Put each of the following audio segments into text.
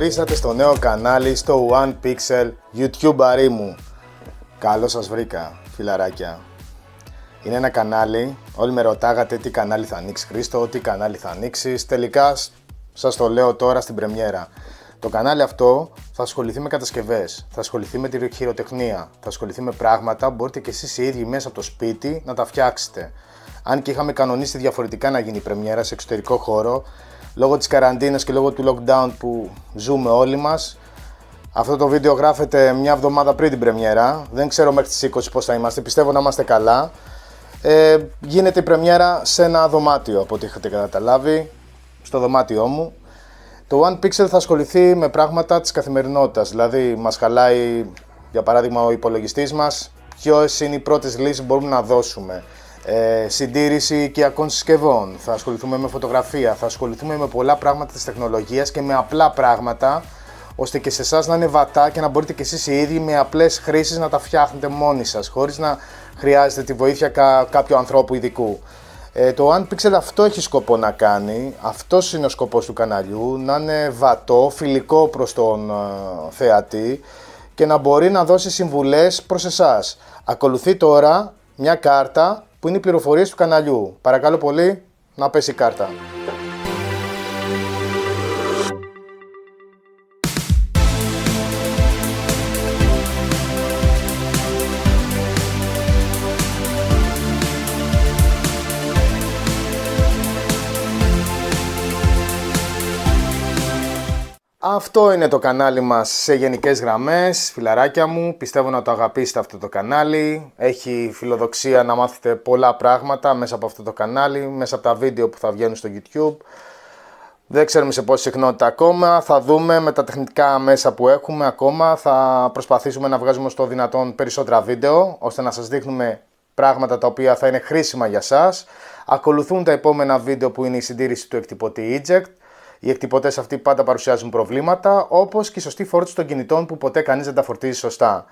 καλωσορίσατε στο νέο κανάλι στο One Pixel YouTuber μου. Καλώς σας βρήκα, φιλαράκια. Είναι ένα κανάλι, όλοι με ρωτάγατε τι κανάλι θα ανοίξει Χρήστο, τι κανάλι θα ανοίξεις. Τελικά σας το λέω τώρα στην πρεμιέρα. Το κανάλι αυτό θα ασχοληθεί με κατασκευές, θα ασχοληθεί με τη χειροτεχνία, θα ασχοληθεί με πράγματα που μπορείτε και εσείς οι ίδιοι μέσα από το σπίτι να τα φτιάξετε. Αν και είχαμε κανονίσει διαφορετικά να γίνει η πρεμιέρα σε εξωτερικό χώρο, λόγω της καραντίνας και λόγω του lockdown που ζούμε όλοι μας, αυτό το βίντεο γράφεται μια εβδομάδα πριν την πρεμιέρα. Δεν ξέρω μέχρι τις 20 πώς θα είμαστε, πιστεύω να είμαστε καλά. Γίνεται η πρεμιέρα σε ένα δωμάτιο, από ό,τι είχατε καταλάβει, στο δωμάτιό μου. Το One Pixel θα ασχοληθεί με πράγματα της καθημερινότητας, δηλαδή μας χαλάει, για παράδειγμα, ο υπολογιστής μας, ποιες είναι οι πρώτες λύσεις που μπορούμε να δώσουμε. Συντήρηση οικιακών συσκευών, θα ασχοληθούμε με φωτογραφία, θα ασχοληθούμε με πολλά πράγματα της τεχνολογίας και με απλά πράγματα, ώστε και σε εσάς να είναι βατά και να μπορείτε και εσείς οι ίδιοι με απλές χρήσεις να τα φτιάχνετε μόνοι σας, χωρίς να χρειάζεται τη βοήθεια κάποιου ανθρώπου ειδικού. Το One Pixel αυτό έχει σκοπό να κάνει, αυτός είναι ο σκοπός του καναλιού, να είναι βατό, φιλικό προς τον θεατή και να μπορεί να δώσει συμβουλές προς εσάς. Ακολουθεί τώρα μια κάρτα που είναι οι πληροφορίες του καναλιού. Παρακαλώ πολύ να πέσει η κάρτα. Αυτό είναι το κανάλι μας σε γενικές γραμμές, φιλαράκια μου. Πιστεύω να το αγαπήσετε αυτό το κανάλι. Έχει φιλοδοξία να μάθετε πολλά πράγματα μέσα από αυτό το κανάλι, μέσα από τα βίντεο που θα βγαίνουν στο YouTube. Δεν ξέρουμε σε πόση συχνότητα ακόμα, θα δούμε με τα τεχνικά μέσα που έχουμε ακόμα. Θα προσπαθήσουμε να βγάζουμε στο δυνατόν περισσότερα βίντεο, ώστε να σας δείχνουμε πράγματα τα οποία θα είναι χρήσιμα για σας. Ακολουθούν τα επόμενα βίντεο που είναι η συντήρηση του εκτυπωτή Eject. Οι εκτυπωτές αυτοί πάντα παρουσιάζουν προβλήματα, όπως και η σωστή φόρτιση των κινητών που ποτέ κανείς δεν τα φορτίζει σωστά.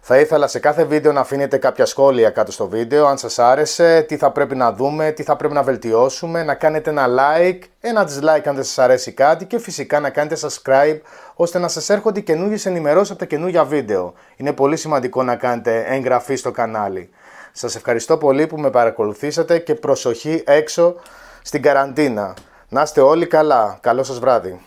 Θα ήθελα σε κάθε βίντεο να αφήνετε κάποια σχόλια κάτω στο βίντεο, αν σας άρεσε, τι θα πρέπει να δούμε, τι θα πρέπει να βελτιώσουμε, να κάνετε ένα like, ένα dislike αν δεν σας αρέσει κάτι και φυσικά να κάνετε subscribe, ώστε να σας έρχονται καινούργιες ενημερώσεις από τα καινούργια βίντεο. Είναι πολύ σημαντικό να κάνετε εγγραφή στο κανάλι. Σας ευχαριστώ πολύ που με παρακολουθήσατε και προσοχή έξω στην καραντίνα. Να είστε όλοι καλά. Καλό σας βράδυ.